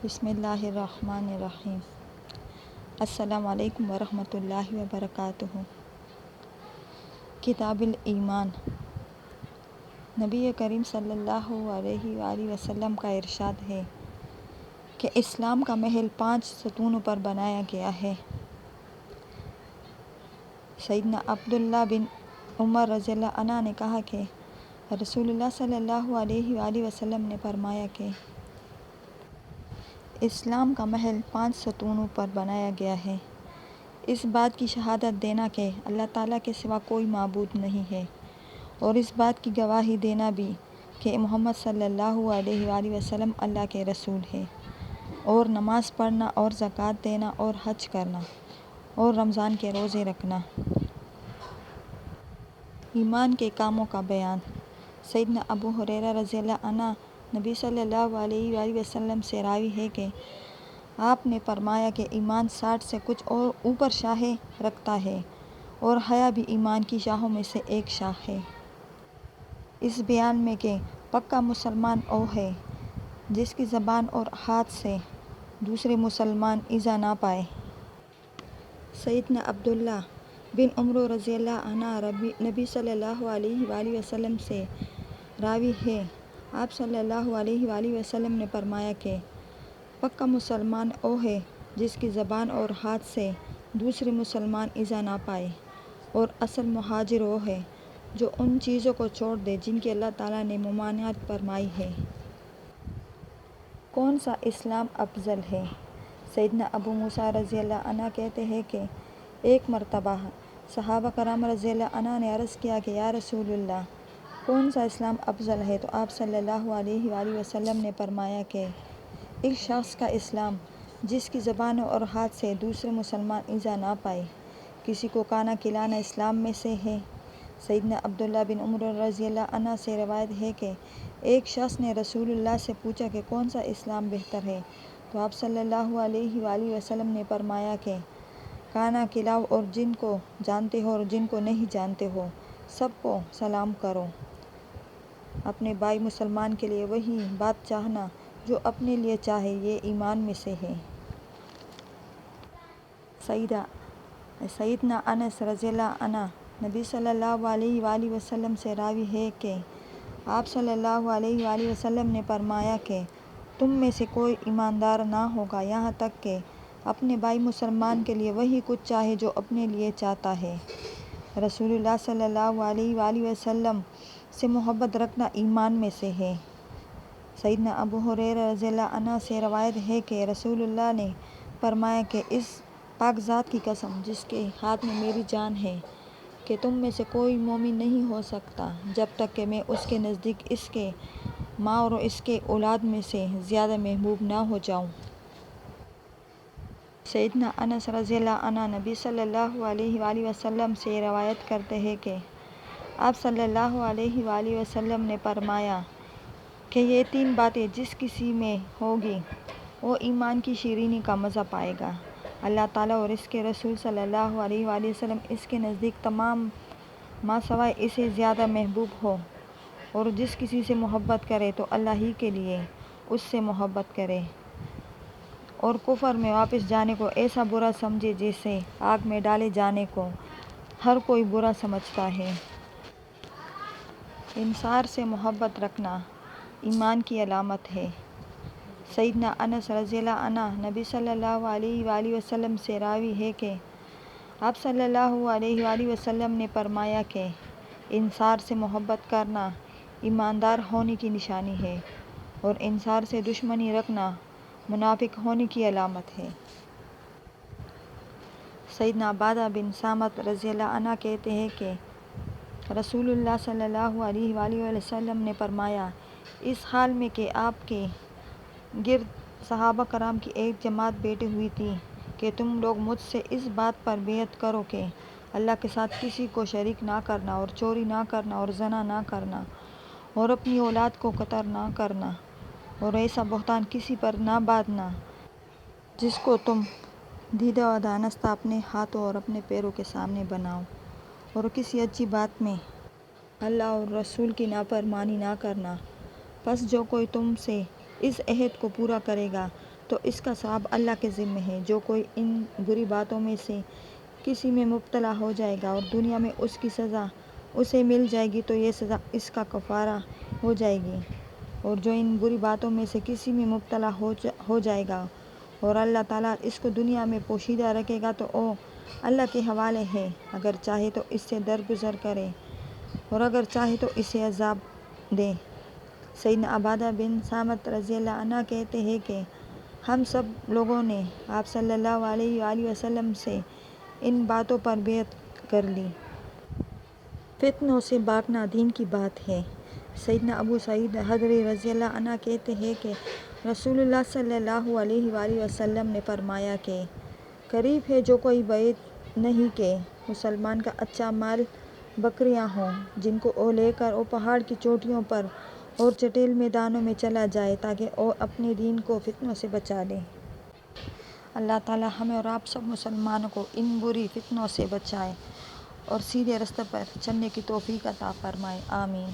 بسم اللہ الرحمن الرحیم۔ السلام علیکم ورحمۃ اللہ وبرکاتہ۔ کتاب الایمان۔ نبی کریم صلی اللہ علیہ وآلہ وسلم کا ارشاد ہے کہ اسلام کا محل 5 ستونوں پر بنایا گیا ہے۔ سیدنا عبداللہ بن عمر رضی اللہ عنہ نے کہا کہ رسول اللہ صلی اللہ علیہ وآلہ وسلم نے فرمایا کہ اسلام کا محل 5 ستونوں پر بنایا گیا ہے۔ اس بات کی شہادت دینا کہ اللہ تعالیٰ کے سوا کوئی معبود نہیں ہے، اور اس بات کی گواہی دینا بھی کہ محمد صلی اللہ علیہ وآلہ وسلم اللہ کے رسول ہے، اور نماز پڑھنا اور زکوٰۃ دینا اور حج کرنا اور رمضان کے روزے رکھنا۔ ایمان کے کاموں کا بیان۔ سیدنا ابو ہریرہ رضی اللہ عنہ نبی صلی اللہ علیہ وآلہ وسلم سے راوی ہے کہ آپ نے فرمایا کہ ایمان 60 سے کچھ اور اوپر شاخیں رکھتا ہے، اور حیا بھی ایمان کی شاخوں میں سے ایک شاخ ہے۔ اس بیان میں کہ پکا مسلمان وہ ہے جس کی زبان اور ہاتھ سے دوسرے مسلمان ایذا نہ پائے۔ سیدنا عبداللہ بن عمر رضی اللہ عنہ نبی صلی اللہ علیہ وآلہ وسلم سے راوی ہے، آپ صلی اللہ علیہ وآلہ وسلم نے فرمایا کہ پکا مسلمان وہ ہے جس کی زبان اور ہاتھ سے دوسرے مسلمان ایذا نہ پائے، اور اصل مہاجر وہ ہے جو ان چیزوں کو چھوڑ دے جن کی اللہ تعالیٰ نے ممانعت فرمائی ہے۔ کون سا اسلام افضل ہے؟ سیدنا ابو موسیٰ رضی اللہ عنہ کہتے ہیں کہ ایک مرتبہ صحابہ کرام رضی اللہ عنہ نے عرض کیا کہ یا رسول اللہ، کون سا اسلام افضل ہے؟ تو آپ صلی اللہ علیہ وآلہ وسلم نے فرمایا کہ ایک شخص کا اسلام جس کی زبان اور ہاتھ سے دوسرے مسلمان ایذا نہ پائے۔ کسی کو کھانا کھلانا اسلام میں سے ہے۔ سیدنا عبداللہ بن عمر رضی اللہ عنہ سے روایت ہے کہ ایک شخص نے رسول اللہ سے پوچھا کہ کون سا اسلام بہتر ہے؟ تو آپ صلی اللہ علیہ وآلہ وسلم نے فرمایا کہ کھانا کھلاؤ، اور جن کو جانتے ہو اور جن کو نہیں جانتے ہو سب کو سلام کرو۔ اپنے بھائی مسلمان کے لیے وہی بات چاہنا جو اپنے لیے چاہے، یہ ایمان میں سے ہے۔ سیدنا انس رضی اللہ عنہ نبی صلی اللہ علیہ وآلہ وسلم سے راوی ہے کہ آپ صلی اللہ علیہ وآلہ وسلم نے فرمایا کہ تم میں سے کوئی ایماندار نہ ہوگا یہاں تک کہ اپنے بھائی مسلمان کے لیے وہی کچھ چاہے جو اپنے لیے چاہتا ہے۔ رسول اللہ صلی اللہ علیہ وآلہ وسلم سے محبت رکھنا ایمان میں سے ہے۔ سیدنا ابو ہریرہ رضی اللہ عنہ سے روایت ہے کہ رسول اللہ نے فرمایا کہ اس پاک ذات کی قسم جس کے ہاتھ میں میری جان ہے کہ تم میں سے کوئی مومن نہیں ہو سکتا جب تک کہ میں اس کے نزدیک اس کے ماں اور اس کے اولاد میں سے زیادہ محبوب نہ ہو جاؤں۔ سیدنا انس رضی اللہ عنہ نبی صلی اللہ علیہ وآلہ وسلم سے روایت کرتے ہیں کہ آپ صلی اللہ علیہ وآلہ وسلم نے فرمایا کہ یہ 3 باتیں جس کسی میں ہوگی وہ ایمان کی شیرینی کا مزہ پائے گا۔ اللہ تعالیٰ اور اس کے رسول صلی اللہ علیہ وآلہ وسلم اس کے نزدیک تمام ماں سوائے اسے زیادہ محبوب ہو، اور جس کسی سے محبت کرے تو اللہ ہی کے لیے اس سے محبت کرے، اور کفر میں واپس جانے کو ایسا برا سمجھے جیسے آگ میں ڈالے جانے کو ہر کوئی برا سمجھتا ہے۔ انصار سے محبت رکھنا ایمان کی علامت ہے۔ سیدنا انس رضی اللہ عنہ نبی صلی اللہ علیہ وآلہ وسلم سے راوی ہے کہ آپ صلی اللہ علیہ وآلہ وسلم نے فرمایا کہ انصار سے محبت کرنا ایماندار ہونے کی نشانی ہے، اور انصار سے دشمنی رکھنا منافق ہونے کی علامت ہے۔ سیدنا عبادہ بن صامت رضی اللہ عنہ کہتے ہیں کہ رسول اللہ صلی اللہ علیہ وآلہ وسلم نے فرمایا اس حال میں کہ آپ کے گرد صحابہ کرام کی ایک جماعت بیٹھی ہوئی تھی کہ تم لوگ مجھ سے اس بات پر بیعت کرو کہ اللہ کے ساتھ کسی کو شریک نہ کرنا، اور چوری نہ کرنا، اور زنا نہ کرنا، اور اپنی اولاد کو قتل نہ کرنا، اور ایسا بہتان کسی پر نہ باندھنا جس کو تم دیدہ و دانستہ اپنے ہاتھوں اور اپنے پیروں کے سامنے بناؤ، اور کسی اچھی بات میں اللہ اور رسول کی نافرمانی نہ کرنا۔ پس جو کوئی تم سے اس عہد کو پورا کرے گا تو اس کا ثواب اللہ کے ذمہ ہے۔ جو کوئی ان بری باتوں میں سے کسی میں مبتلا ہو جائے گا اور دنیا میں اس کی سزا اسے مل جائے گی تو یہ سزا اس کا کفارہ ہو جائے گی، اور جو ان بری باتوں میں سے کسی میں مبتلا ہو جائے گا اور اللہ تعالیٰ اس کو دنیا میں پوشیدہ رکھے گا تو وہ اللہ کے حوالے ہے، اگر چاہے تو اس سے درگزر کرے اور اگر چاہے تو اسے عذاب دے۔ سیدنا عبادہ بن صامت رضی اللہ عنہ کہتے ہیں کہ ہم سب لوگوں نے آپ صلی اللہ علیہ وآلہ وسلم سے ان باتوں پر بیعت کر لی۔ فتنوں سے بھاگنا دین کی بات ہے۔ سیدنا ابو سعید خدری رضی اللہ عنہ کہتے ہیں کہ رسول اللہ صلی اللہ علیہ وآلہ وسلم نے فرمایا کہ قریب ہے جو کوئی بیعت نہیں کہ مسلمان کا اچھا مال بکریاں ہوں جن کو وہ لے کر وہ پہاڑ کی چوٹیوں پر اور چٹیل میدانوں میں چلا جائے تاکہ وہ اپنے دین کو فتنوں سے بچا لے۔ اللہ تعالیٰ ہمیں اور آپ سب مسلمانوں کو ان بری فتنوں سے بچائے اور سیدھے راستے پر چلنے کی توفیق عطا فرمائے، آمین۔